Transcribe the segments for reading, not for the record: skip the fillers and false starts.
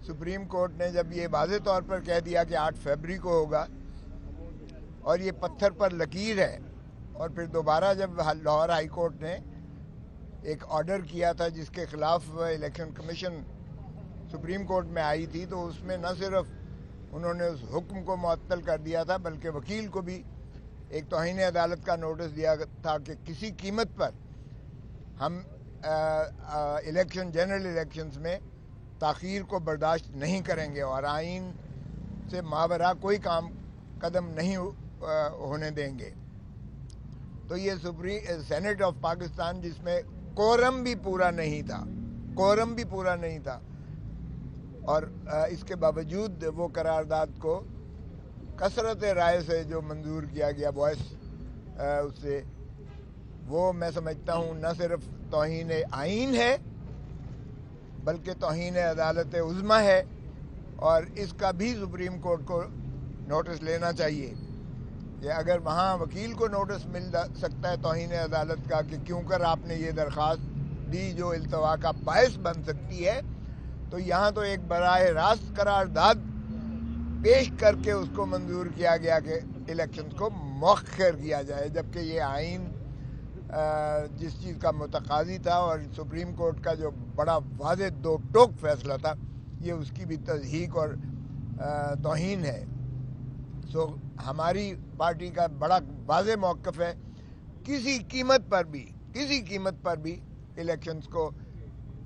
Supreme court نے جب یہ واضح طور پر کہہ دیا کہ 8 فروری کو ہوگا اور یہ پتھر پر لکیر ہے، اور پھر دوبارہ جب لاہور ہائی کورٹ نے ایک آرڈر کیا تھا جس کے خلاف الیکشن کمیشن سپریم کورٹ میں آئی تھی، تو اس میں نہ صرف انہوں نے اس حکم کو معطل کر دیا تھا بلکہ وکیل کو بھی ایک توہین عدالت کا نوٹس دیا تھا کہ کسی قیمت پر ہم جنرل الیکشنز میں تاخیر کو برداشت نہیں کریں گے اور آئین سے ماوراء کوئی قدم نہیں ہونے دیں گے۔ تو یہ سینٹ آف پاکستان جس میں کورم بھی پورا نہیں تھا اور اس کے باوجود وہ قرارداد کو کثرت رائے سے جو منظور کیا گیا وائس اس سے، وہ میں سمجھتا ہوں نہ صرف توہین آئین ہے بلکہ توہین عدالت عظمیٰ ہے، اور اس کا بھی سپریم کورٹ کو نوٹس لینا چاہیے کہ اگر وہاں وکیل کو نوٹس مل سکتا ہے توہین عدالت کا کہ کیوں کر آپ نے یہ درخواست دی جو التوا کا باعث بن سکتی ہے، تو یہاں تو ایک براہ راست قرارداد پیش کر کے اس کو منظور کیا گیا کہ الیکشنز کو مؤخر کیا جائے، جبکہ یہ آئین جس چیز کا متقاضی تھا اور سپریم کورٹ کا جو بڑا واضح دو ٹوک فیصلہ تھا، یہ اس کی بھی تضحیق اور توہین ہے۔ ہماری پارٹی کا بڑا واضح موقف ہے، کسی قیمت پر بھی الیکشنز کو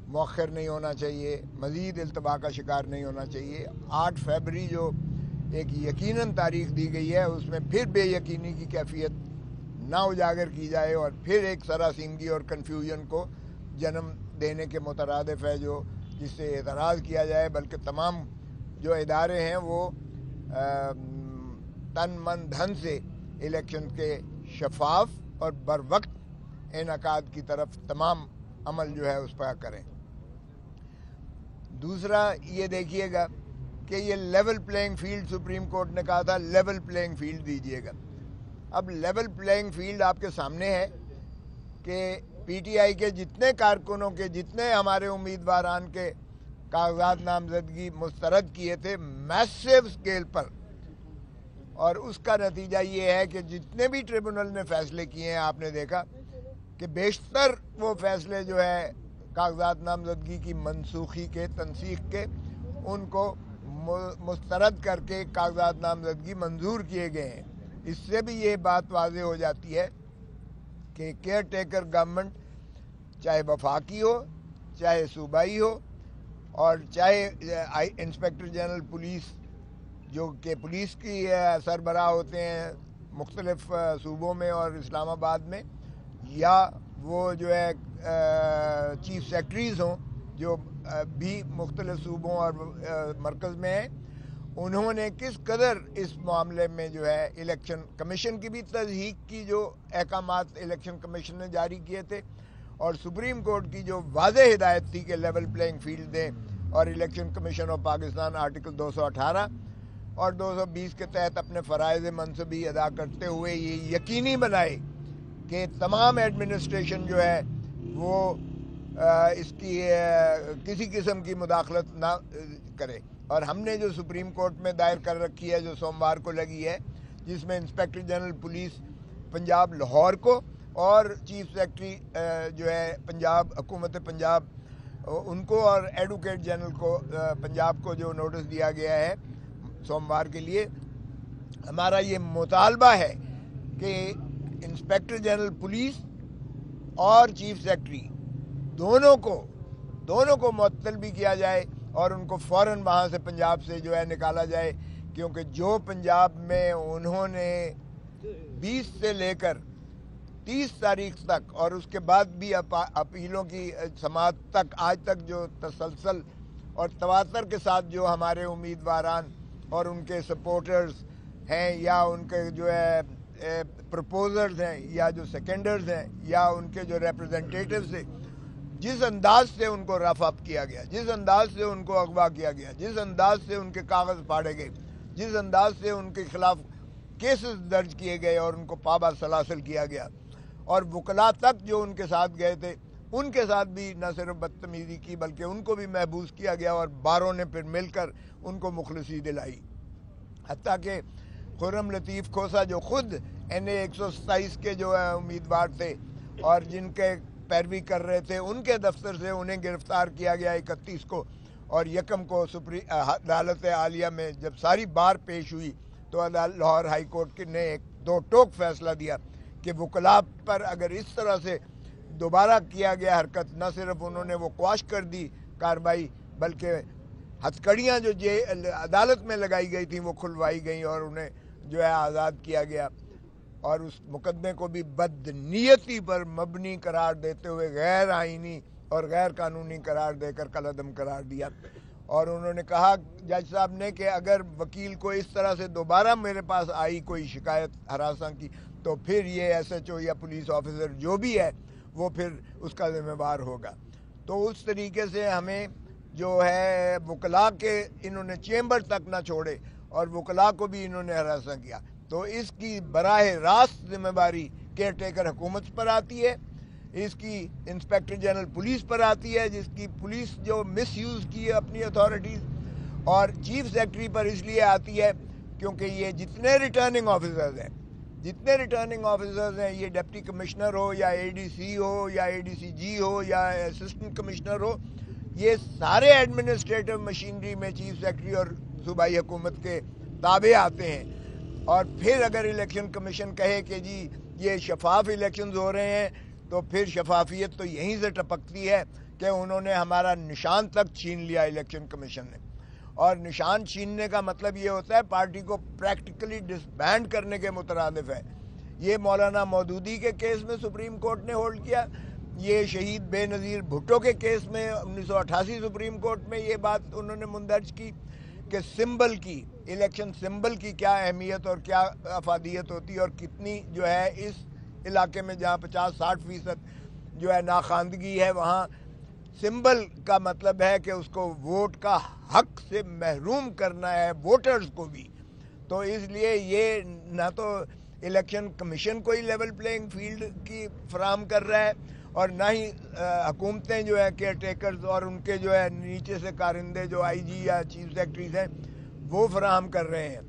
مؤخر نہیں ہونا چاہیے، مزید التوا کا شکار نہیں ہونا چاہیے۔ 8 فروری جو ایک یقیناً تاریخ دی گئی ہے، اس میں پھر بے یقینی کی کیفیت نہ اجاگر کی جائے اور پھر ایک سراسیمگی اور کنفیوژن کو جنم دینے کے مترادف ہے جو جس سے اعتراض کیا جائے، بلکہ تمام جو ادارے ہیں وہ تن من دھن سے الیکشن کے شفاف اور بروقت انعقاد کی طرف تمام عمل جو ہے اس پر کریں۔ دوسرا یہ دیکھیے گا کہ یہ level playing field supreme court نے کہا تھا لیول پلینگ فیلڈ دیجیے گا۔ اب لیول پلینگ فیلڈ آپ کے سامنے ہے کہ پی ٹی آئی کے جتنے کارکنوں کے جتنے ہمارے امیدواران کے کاغذات نامزدگی مسترد کیے تھے میسو سکیل پر، اور اس کا نتیجہ یہ ہے کہ جتنے بھی ٹریبونل نے فیصلے کیے ہیں آپ نے دیکھا کہ بیشتر وہ فیصلے جو ہے کاغذات نامزدگی کی منسوخی کے تنسیخ کے ان کو مسترد کر کے کاغذات نامزدگی منظور کیے گئے ہیں۔ اس سے بھی یہ بات واضح ہو جاتی ہے کہ کیئر ٹیکر گورنمنٹ چاہے وفاقی ہو چاہے صوبائی ہو اور چاہے انسپیکٹر جنرل پولیس جو کہ پولیس کی سربراہ ہوتے ہیں مختلف صوبوں میں اور اسلام آباد میں، یا وہ جو ہے چیف سیکرٹریز ہوں جو بھی مختلف صوبوں اور مرکز میں ہیں، انہوں نے کس قدر اس معاملے میں جو ہے الیکشن کمیشن کی بھی تضحیق کی، جو احکامات الیکشن کمیشن نے جاری کیے تھے، اور سپریم کورٹ کی جو واضح ہدایت تھی کہ لیول پلینگ فیلڈ دیں، اور election commission of Pakistan article 218 اور 220 کے تحت اپنے فرائض منصبی ادا کرتے ہوئے یہ یقینی بنائے کہ تمام ایڈمنسٹریشن جو ہے وہ اس کی کسی قسم کی مداخلت نہ کرے۔ اور ہم نے جو سپریم کورٹ میں دائر کر رکھی ہے جو سوموار کو لگی ہے، جس میں inspector general police Punjab Lahore کو اور چیف سیکرٹری جو ہے پنجاب حکومت پنجاب ان کو اور ایڈوکیٹ جنرل کو پنجاب کو جو نوٹس دیا گیا ہے سوموار کے لیے، ہمارا یہ مطالبہ ہے کہ انسپیکٹر جنرل پولیس اور چیف سیکرٹری دونوں کو معطل بھی کیا جائے اور ان کو فوراً وہاں سے پنجاب سے جو ہے نکالا جائے، کیونکہ جو پنجاب میں انہوں نے 20 سے لے کر 30 تاریخ تک اور اس کے بعد بھی اپیلوں کی سماعت تک آج تک جو تسلسل اور تواتر کے ساتھ جو ہمارے امیدواران اور ان کے سپورٹرز ہیں یا ان کے جو ہے پرپوزرز ہیں یا جو سیکنڈرز ہیں یا ان کے جو ریپرزنٹیٹیوز ہیں، جس انداز سے ان کو رف اپ کیا گیا، جس انداز سے ان کو اغوا کیا گیا، جس انداز سے ان کے کاغذ پھاڑے گئے، جس انداز سے ان کے خلاف کیسز درج کیے گئے اور ان کو پابند سلاسل کیا گیا، اور وکلاء تک جو ان کے ساتھ گئے تھے ان کے ساتھ بھی نہ صرف بدتمیزی کی بلکہ ان کو بھی محبوس کیا گیا اور باروں نے پھر مل کر ان کو مخلصی دلائی. حتیٰ کہ خرم لطیف کھوسا جو خود NA 127 کے جو ہے امیدوار تھے اور جن کے پیروی کر رہے تھے، ان کے دفتر سے انہیں گرفتار کیا گیا 31 کو، اور یکم کو عدالت عالیہ میں جب ساری بار پیش ہوئی تو لاہور ہائی کورٹ نے ایک دو ٹوک فیصلہ دیا کہ وکلاء پر اگر اس طرح سے دوبارہ کیا گیا حرکت، نہ صرف انہوں نے وہ قواش کر دی کارروائی بلکہ ہتھکڑیاں جو عدالت میں لگائی گئی تھیں وہ کھلوائی گئیں اور انہیں جو ہے آزاد کیا گیا، اور اس مقدمے کو بھی بدنیتی پر مبنی قرار دیتے ہوئے غیر آئینی اور غیر قانونی قرار دے کر کالعدم قرار دیا. اور انہوں نے کہا جج صاحب نے کہ اگر وکیل کو اس طرح سے دوبارہ میرے پاس آئی کوئی شکایت ہراساں کی تو پھر یہ SHO یا پولیس آفیسر جو بھی ہے وہ پھر اس کا ذمہ دار ہوگا. تو اس طریقے سے ہمیں جو ہے وکلاء کے انہوں نے چیمبر تک نہ چھوڑے اور وکلاء کو بھی انہوں نے ہراساں کیا. تو اس کی براہ راست ذمہ داری کیئر ٹیکر حکومت پر آتی ہے، اس کی انسپیکٹر جنرل پولیس پر آتی ہے جس کی پولیس جو مس یوز کی ہے اپنی اتھارٹیز، اور چیف سیکرٹری پر اس لیے آتی ہے کیونکہ یہ جتنے ریٹرننگ آفیسرز ہیں یہ ڈپٹی کمشنر ہو یا ADC ہو یا ADCG ہو یا اسسٹنٹ کمشنر ہو، یہ سارے ایڈمنسٹریٹو مشینری میں چیف سیکرٹری اور صوبائی حکومت کے تابع آتے ہیں. اور پھر اگر الیکشن کمیشن کہے کہ جی یہ شفاف الیکشنز ہو رہے ہیں تو پھر شفافیت تو یہیں سے ٹپکتی ہے کہ انہوں نے ہمارا نشان تک چھین لیا الیکشن کمیشن نے. اور نشان چھیننے کا مطلب یہ ہوتا ہے پارٹی کو پریکٹیکلی ڈسبینڈ کرنے کے مترادف ہے. یہ مولانا مودودی کے کیس میں سپریم کورٹ نے ہولڈ کیا، یہ شہید بے نظیر بھٹو کے کیس میں 1988 سپریم کورٹ میں یہ بات انہوں نے مندرج کی کہ سمبل کی، الیکشن سمبل کی کیا اہمیت اور کیا افادیت ہوتی ہے، اور کتنی جو ہے اس علاقے میں جہاں 50-60% جو ہے ناخواندگی ہے وہاں سمبل کا مطلب ہے کہ اس کو ووٹ کا حق سے محروم کرنا ہے ووٹرز کو بھی. تو اس لیے یہ نہ تو الیکشن کمیشن کوئی لیول پلینگ فیلڈ کی فراہم کر رہا ہے اور نہ ہی حکومتیں جو ہے کیئر ٹیکرز اور ان کے جو ہے نیچے سے کارندے جو IG یا چیف سیکرٹریز ہیں وہ فراہم کر رہے ہیں.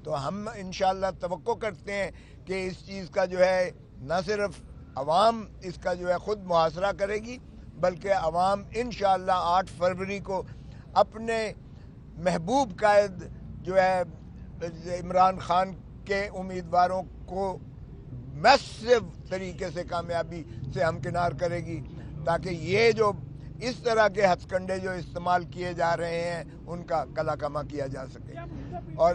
تو ہم انشاءاللہ توقع کرتے ہیں کہ اس چیز کا جو ہے نہ صرف عوام اس کا جو ہے خود محاصرہ کرے گی بلکہ عوام انشاءاللہ 8 فروری کو اپنے محبوب قائد جو ہے عمران خان کے امیدواروں کو میسو طریقے سے کامیابی سے ہمکنار کرے گی تاکہ یہ جو اس طرح کے ہتھ کنڈے جو استعمال کیے جا رہے ہیں ان کا کلا کما کیا جا سکے. اور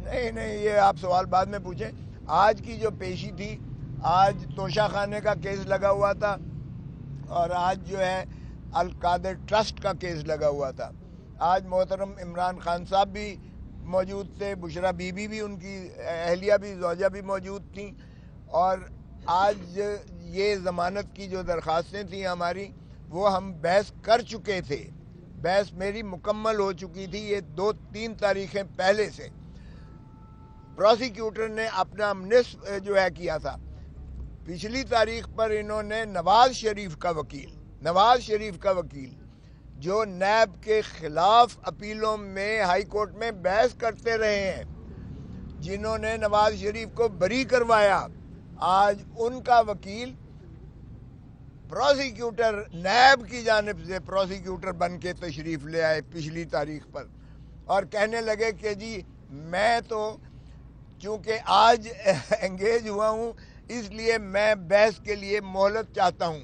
نہیں یہ آپ سوال بعد میں پوچھیں. آج کی جو پیشی تھی، آج توشہ خانے کا کیس لگا ہوا تھا اور آج جو ہے القادر ٹرسٹ کا کیس لگا ہوا تھا. آج محترم عمران خان صاحب بھی موجود تھے، بشرا بی بی بھی ان کی اہلیہ بھی زوجہ بھی موجود تھیں، اور آج یہ ضمانت کی جو درخواستیں تھیں ہماری وہ ہم بحث کر چکے تھے. بحث میری مکمل ہو چکی تھی. یہ 2-3 تاریخیں پہلے سے پروسیکیوٹر نے اپنا نصف جو ہے کیا تھا. پچھلی تاریخ پر انہوں نے نواز شریف کا وکیل جو نیب کے خلاف اپیلوں میں ہائی کورٹ میں بحث کرتے رہے ہیں، جنہوں نے نواز شریف کو بری کروایا، آج ان کا وکیل پروسیکیوٹر نیب کی جانب سے پروسیکیوٹر بن کے تشریف لے آئے پچھلی تاریخ پر اور کہنے لگے کہ جی میں تو چونکہ آج انگیج ہوا ہوں اس لیے میں بحث کے لیے مہلت چاہتا ہوں.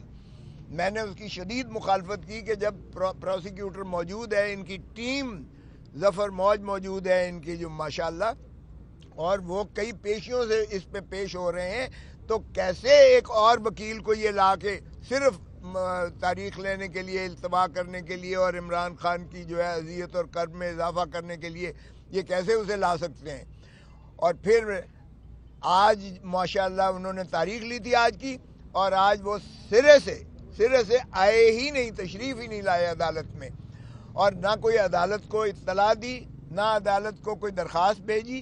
میں نے اس کی شدید مخالفت کی کہ جب پروسیکیوٹر موجود ہے، ان کی ٹیم ظفر موج موجود ہے ان کی جو ماشاءاللہ، اور وہ کئی پیشیوں سے اس پہ پیش ہو رہے ہیں، تو کیسے ایک اور وکیل کو یہ لا کے صرف تاریخ لینے کے لیے، التوا کرنے کے لیے اور عمران خان کی جو ہے اذیت اور کرب میں اضافہ کرنے کے لیے یہ کیسے اسے لا سکتے ہیں. اور پھر آج ماشاءاللہ انہوں نے تاریخ لی تھی آج کی، اور آج وہ سرے سے آئے ہی نہیں، تشریف ہی نہیں لائے عدالت میں، اور نہ کوئی عدالت کو اطلاع دی، نہ عدالت کو کوئی درخواست بھیجی.